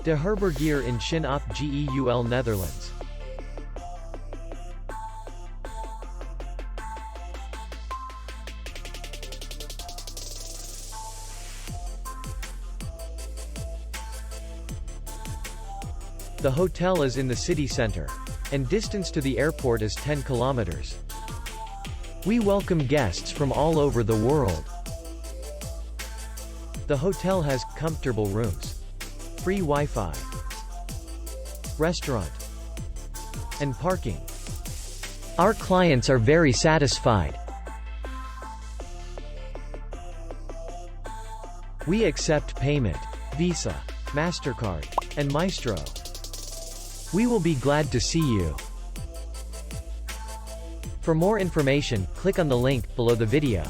De Herbergier in Schin op Geul, Netherlands. The hotel is in the city center, and distance to the airport is 10 kilometers. We welcome guests from all over the world. The hotel has comfortable rooms, free Wi-Fi, restaurant, and parking. Our clients are very satisfied. We accept payment, Visa, MasterCard, and Maestro. We will be glad to see you. For more information, click on the link below the video.